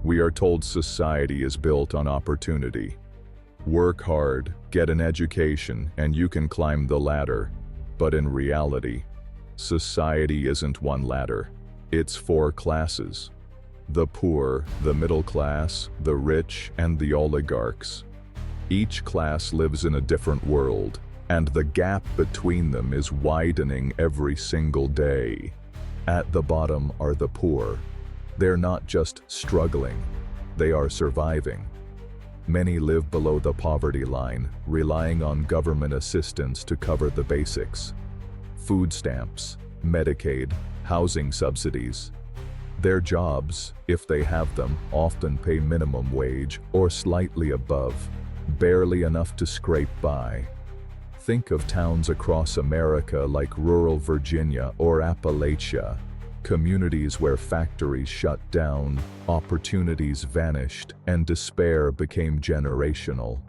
We are told society is built on opportunity. Work hard, get an education, and you can climb the ladder. But in reality, society isn't one ladder. It's four classes: the poor, the middle class, the rich, and the oligarchs. Each class lives in a different world, and the gap between them is widening every single day. At the bottom are the poor. They're not just struggling, they are surviving. Many live below the poverty line, relying on government assistance to cover the basics: food stamps, Medicaid, housing subsidies. Their jobs, if they have them, often pay minimum wage or slightly above, barely enough to scrape by. Think of towns across America like rural Virginia or Appalachia, communities where factories shut down, opportunities vanished, and despair became generational.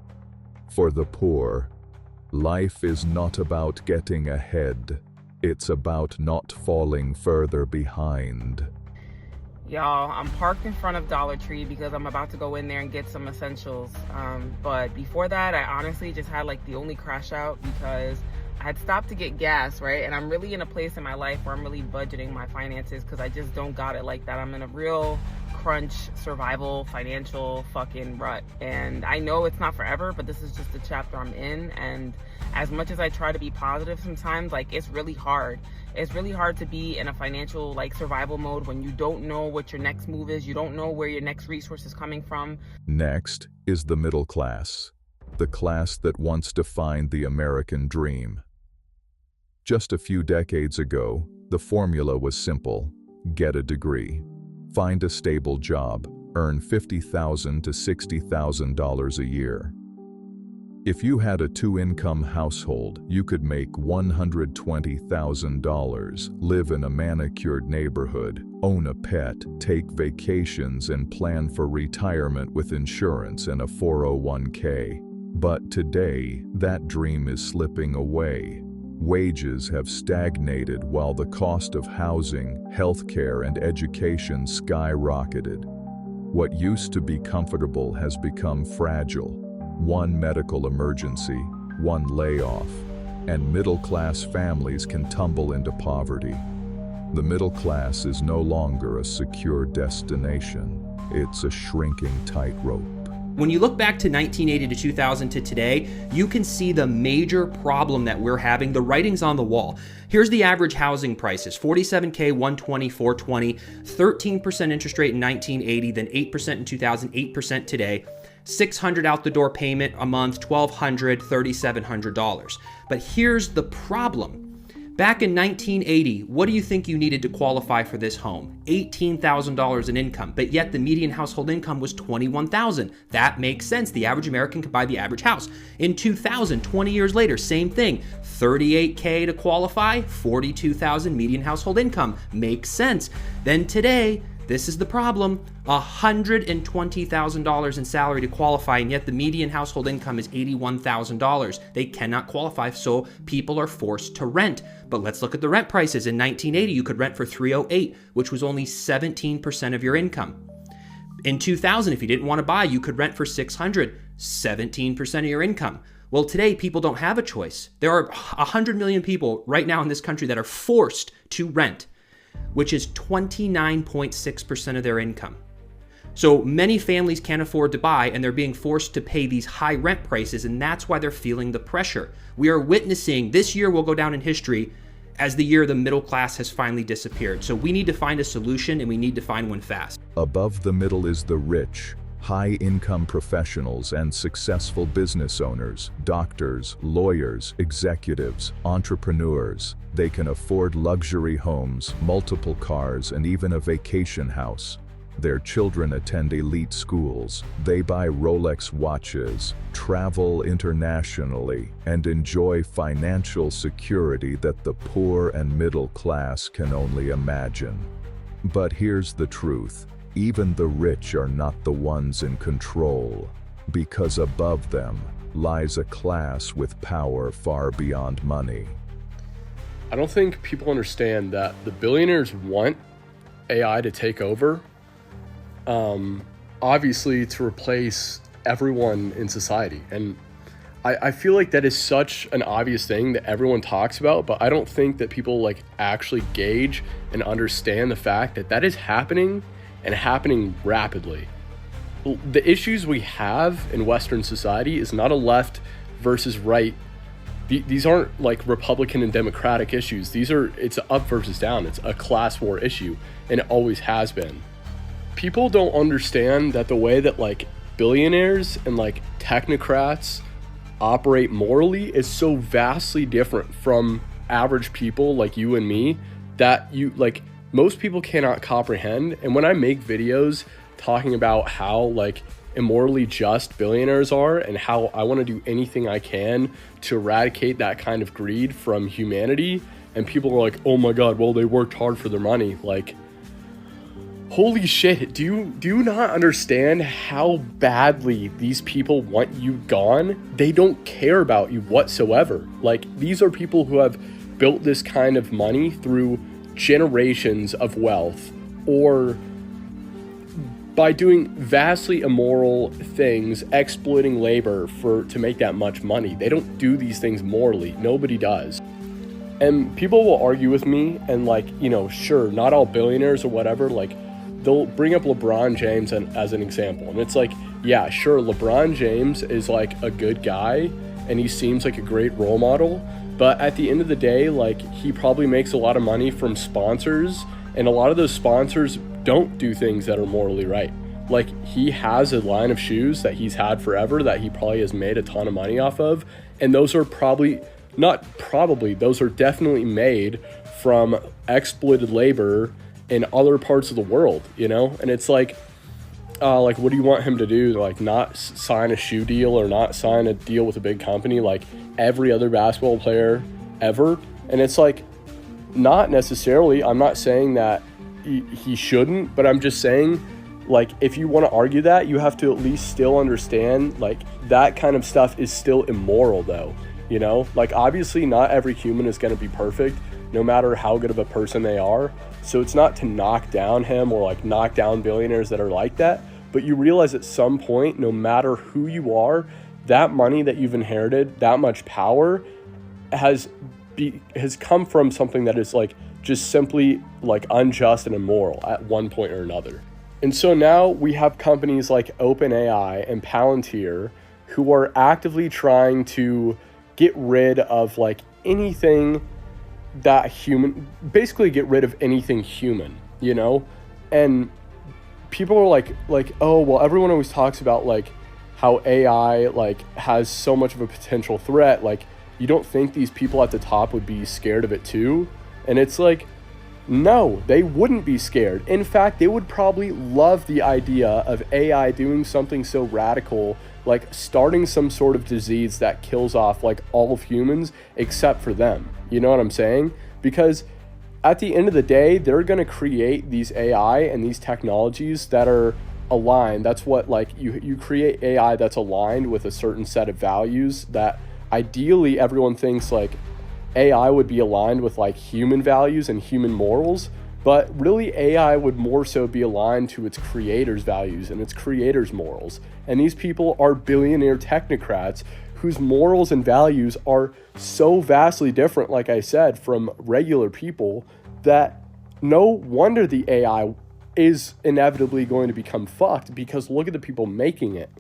For the poor, life is not about getting ahead, it's about not falling further behind. Y'all, I'm parked in front of Dollar Tree because I'm about to go in there and get some essentials. But before that, I honestly just had like the only crash out because I had stopped to get gas, right? And I'm really in a place in my life where I'm really budgeting my finances because I just don't got it like that. I'm in a real crunch, survival, financial fucking rut. And I know it's not forever, but this is just the chapter I'm in. And as much as I try to be positive sometimes, like, it's really hard. It's really hard to be in a financial, like, survival mode when you don't know what your next move is. You don't know where your next resource is coming from. Next is the middle class, the class that once defined the American dream. Just a few decades ago, the formula was simple: get a degree, find a stable job, earn $50,000 to $60,000 a year. If you had a two-income household, you could make $120,000, live in a manicured neighborhood, own a pet, take vacations, and plan for retirement with insurance and a 401k. But today, that dream is slipping away. Wages have stagnated while the cost of housing, healthcare, and education skyrocketed. What used to be comfortable has become fragile. One medical emergency, one layoff, and middle-class families can tumble into poverty. The middle class is no longer a secure destination. It's a shrinking tightrope. When you look back to 1980 to 2000 to today, you can see the major problem that we're having. The writing's on the wall. Here's the average housing prices: $47K, $120, $420, 13% interest rate in 1980, then 8% in 2000, 8% today. $600 out the door payment a month, $1,200, $3,700. But here's the problem. Back in 1980, what do you think you needed to qualify for this home? $18,000 in income, but yet the median household income was $21,000. That makes sense. The average American could buy the average house. In 2000, 20 years later, same thing. $38K to qualify, $42,000 median household income. Makes sense. Then today, this is the problem: $120,000 in salary to qualify, and yet the median household income is $81,000. They cannot qualify, so people are forced to rent. But let's look at the rent prices. In 1980, you could rent for $308, which was only 17% of your income. In 2000, if you didn't want to buy, you could rent for $600, 17% of your income. Well, today, people don't have a choice. There are 100 million people right now in this country that are forced to rent, which is 29.6% of their income. So many families can't afford to buy, and they're being forced to pay these high rent prices, and that's why they're feeling the pressure. We are witnessing, this year will go down in history as the year the middle class has finally disappeared. So we need to find a solution, and we need to find one fast. Above the middle is the rich, high-income professionals and successful business owners, doctors, lawyers, executives, entrepreneurs. They can afford luxury homes, multiple cars, and even a vacation house. Their children attend elite schools. They buy Rolex watches, travel internationally, and enjoy financial security that the poor and middle class can only imagine. But here's the truth: even the rich are not the ones in control, because above them lies a class with power far beyond money. I don't think people understand that the billionaires want AI to take over. obviously to replace everyone in society. And I feel like that is such an obvious thing that everyone talks about, but I don't think that people like actually gauge and understand the fact that that is happening and happening rapidly. The issues we have in Western society is not a left versus right. These aren't like Republican and Democratic issues. It's up versus down. It's a class war issue, and it always has been. People don't understand that the way that like billionaires and like technocrats operate morally is so vastly different from average people like you and me that most people cannot comprehend. And when I make videos talking about how like immorally just billionaires are and how I want to do anything I can to eradicate that kind of greed from humanity, and people are like, oh my god, well, they worked hard for their money. Like, holy shit, do you not understand how badly these people want you gone? They don't care about you whatsoever. Like, these are people who have built this kind of money through generations of wealth, or by doing vastly immoral things, exploiting labor to make that much money. They don't do these things morally. Nobody does. And people will argue with me and like, sure, not all billionaires or whatever, like they'll bring up LeBron James as an example. And it's like, yeah, sure, LeBron James is like a good guy and he seems like a great role model. But at the end of the day, like he probably makes a lot of money from sponsors, and a lot of those sponsors don't do things that are morally right. Like, he has a line of shoes that he's had forever that he probably has made a ton of money off of, and those are those are definitely made from exploited labor in other parts of the world, And it's like what do you want him to do? Like, not sign a shoe deal or not sign a deal with a big company like every other basketball player ever? And it's like, not necessarily. I'm not saying that he shouldn't, but I'm just saying, like, if you want to argue that, you have to at least still understand, like, that kind of stuff is still immoral, though, Like, obviously, not every human is going to be perfect, no matter how good of a person they are. So it's not to knock down him or, like, knock down billionaires that are like that, but you realize at some point, no matter who you are, that money that you've inherited, that much power, has come from something that is, like, just simply like unjust and immoral at one point or another. And so now we have companies like OpenAI and Palantir who are actively trying to get rid of like anything that basically get rid of anything human, And people are like, oh, well, everyone always talks about like how AI like has so much of a potential threat. Like, you don't think these people at the top would be scared of it too? And it's like, no, they wouldn't be scared. In fact, they would probably love the idea of AI doing something so radical, like starting some sort of disease that kills off like all of humans except for them. You know what I'm saying? Because at the end of the day, they're going to create these AI and these technologies that are aligned. That's what, like, you create AI that's aligned with a certain set of values that ideally everyone thinks like AI would be aligned with like human values and human morals, but really AI would more so be aligned to its creators' values and its creators' morals. And these people are billionaire technocrats whose morals and values are so vastly different, like I said, from regular people, that no wonder the AI is inevitably going to become fucked, because look at the people making it.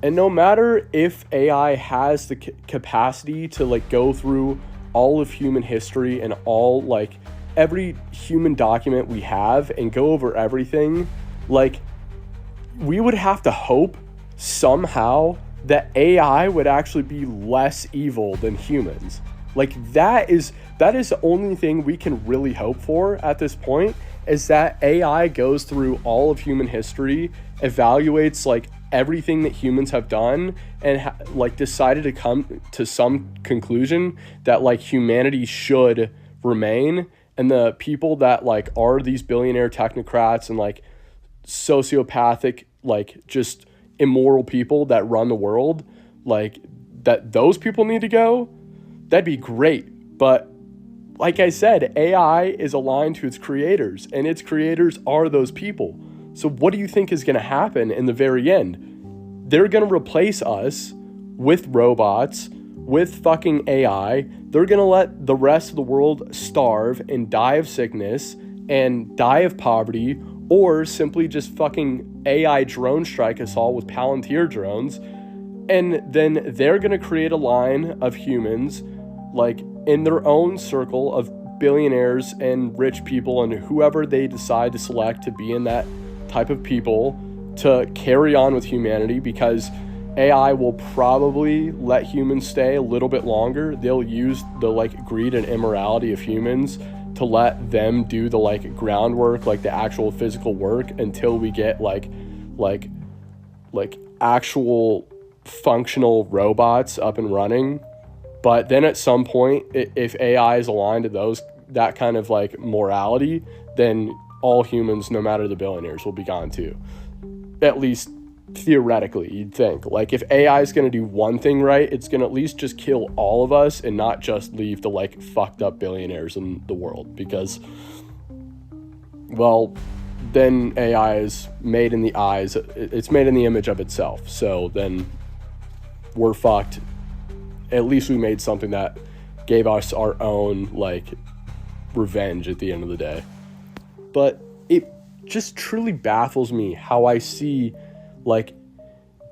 And no matter if AI has the capacity to like go through all of human history and all like every human document we have and go over everything, like, we would have to hope somehow that AI would actually be less evil than humans. Like, that is the only thing we can really hope for at this point, is that AI goes through all of human history, evaluates like everything that humans have done, and like decided to come to some conclusion that like humanity should remain, and the people that like are these billionaire technocrats and like sociopathic, like just immoral people that run the world, like that those people need to go, that'd be great. But like I said, AI is aligned to its creators, and its creators are those people. So what do you think is going to happen in the very end? They're going to replace us with robots, with fucking AI. They're going to let the rest of the world starve and die of sickness and die of poverty, or simply just fucking AI drone strike us all with Palantir drones. And then they're going to create a line of humans, like in their own circle of billionaires and rich people and whoever they decide to select to be in that type of people, to carry on with humanity, because AI will probably let humans stay a little bit longer. They'll use the like greed and immorality of humans to let them do the like groundwork, like the actual physical work, until we get like actual functional robots up and running. But then at some point, if AI is aligned to that kind of like morality, then all humans, no matter the billionaires, will be gone too. At least theoretically, you'd think. Like if AI is going to do one thing right, it's going to at least just kill all of us and not just leave the like fucked up billionaires in the world, because, well, then AI is made in the eyes, it's made in the image of itself. So then we're fucked. At least we made something that gave us our own like revenge at the end of the day. But it just truly baffles me how I see like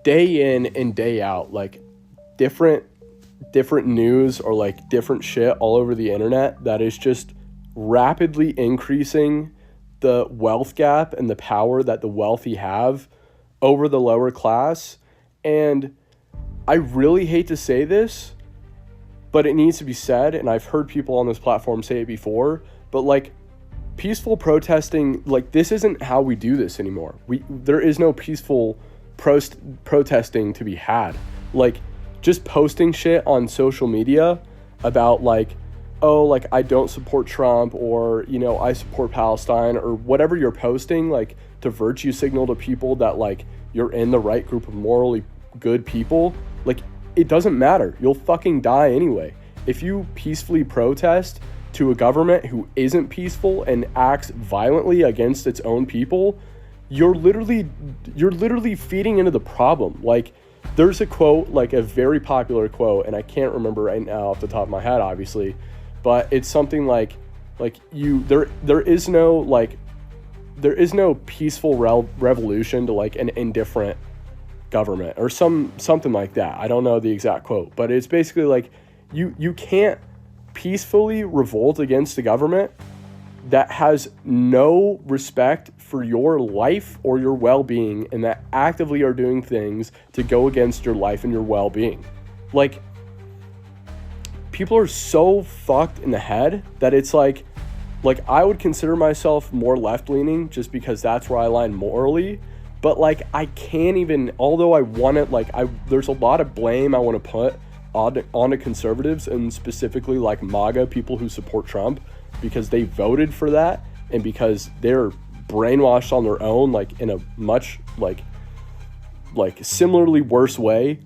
day in and day out like different news or like different shit all over the internet that is just rapidly increasing the wealth gap and the power that the wealthy have over the lower class. And I really hate to say this, but it needs to be said, and I've heard people on this platform say it before, but like peaceful protesting, like this isn't how we do this anymore. There is no peaceful protesting to be had. Like just posting shit on social media about like, oh, like I don't support Trump, or, you know, I support Palestine, or whatever you're posting, like to virtue signal to people that like you're in the right group of morally good people. Like it doesn't matter. You'll fucking die anyway. If you peacefully protest to a government who isn't peaceful and acts violently against its own people, you're literally feeding into the problem. Like there's a quote, like a very popular quote, and I can't remember right now off the top of my head, obviously, but it's something like there is no peaceful revolution to like an indifferent government, or something like that. I don't know the exact quote, but it's basically like you can't peacefully revolt against a government that has no respect for your life or your well-being, and that actively are doing things to go against your life and your well-being. Like people are so fucked in the head that it's like I would consider myself more left-leaning just because that's where I align morally. But like I can't even, although I want it, like there's a lot of blame I want to put onto conservatives, and specifically like MAGA people who support Trump, because they voted for that and because they're brainwashed on their own, like in a much like similarly worse way.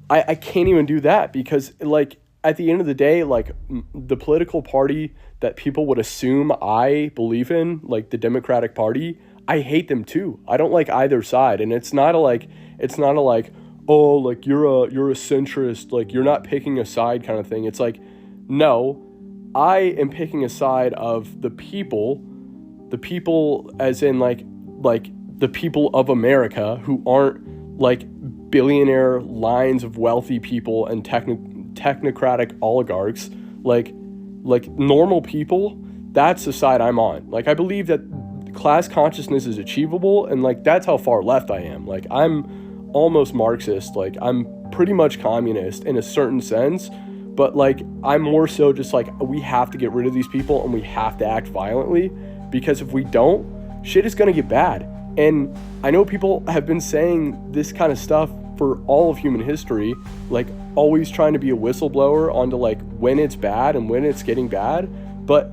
I can't even do that, because like at the end of the day, like the political party that people would assume I believe in, like the Democratic Party, I hate them too. I don't like either side. And it's not a like, oh, like you're a centrist, like you're not picking a side kind of thing. It's like, no, I am picking a side of the people as in like the people of America, who aren't like billionaire lines of wealthy people and technocratic oligarchs, like normal people. That's the side I'm on. Like I believe that class consciousness is achievable, and like that's how far left I am. Like I'm almost Marxist, like I'm pretty much communist in a certain sense, but like I'm more so just like we have to get rid of these people and we have to act violently, because if we don't, shit is gonna get bad. And I know people have been saying this kind of stuff for all of human history, like always trying to be a whistleblower onto like when it's bad and when it's getting bad, but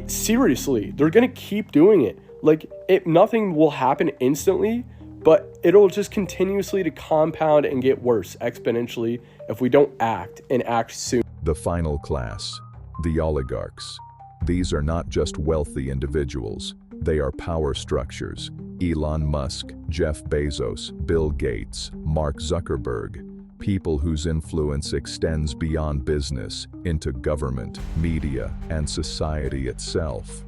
seriously, they're gonna keep doing it. Like nothing will happen instantly, but it'll just continuously to compound and get worse exponentially if we don't act, and act soon. The final class, the oligarchs. These are not just wealthy individuals. They are power structures. Elon Musk, Jeff Bezos, Bill Gates, Mark Zuckerberg. People whose influence extends beyond business into government, media, and society itself.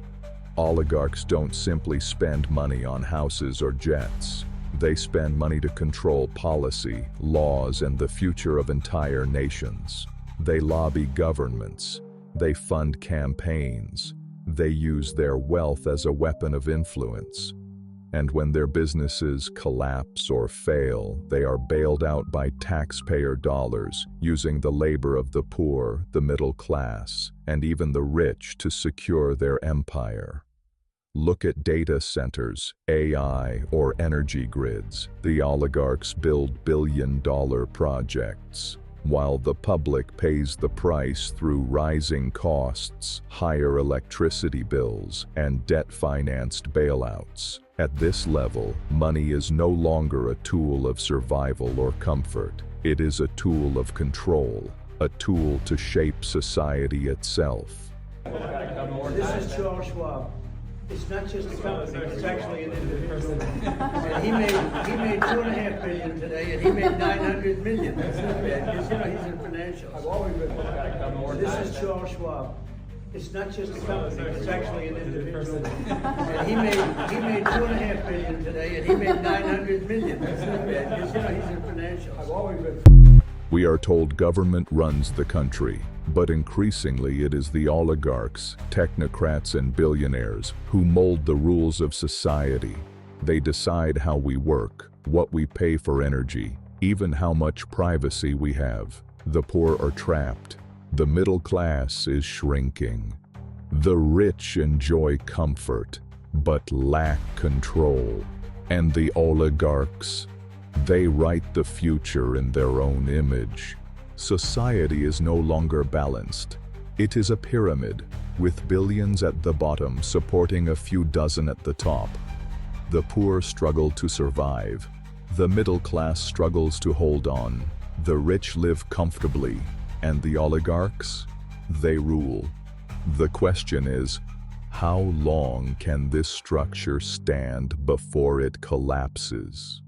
Oligarchs don't simply spend money on houses or jets. They spend money to control policy, laws, and the future of entire nations. They lobby governments. They fund campaigns. They use their wealth as a weapon of influence. And when their businesses collapse or fail, they are bailed out by taxpayer dollars, using the labor of the poor, the middle class, and even the rich to secure their empire. Look at data centers, AI, or energy grids. The oligarchs build billion-dollar projects, while the public pays the price through rising costs, higher electricity bills, and debt-financed bailouts. At this level, money is no longer a tool of survival or comfort. It is a tool of control, a tool to shape society itself. This is Charles Schwab. It's not just a company, it's actually an individual. And he made $2.5 billion today, and he made $900 million. That's not bad, because he's in financials. I've always been. This is Charles Schwab. It's not just a company, it's actually an individual. And he made $2.5 billion today, and he made $900 million. That's not bad, because he's in financials. I've always been. We are told government runs the country, but increasingly it is the oligarchs, technocrats, and billionaires who mold the rules of society. They decide how we work, what we pay for energy, even how much privacy we have. The poor are trapped. The middle class is shrinking. The rich enjoy comfort, but lack control. And the oligarchs, they write the future in their own image. Society is no longer balanced. It is a pyramid, with billions at the bottom supporting a few dozen at the top. The poor struggle to survive. The middle class struggles to hold on. The rich live comfortably, and the oligarchs, they rule. The question is, how long can this structure stand before it collapses?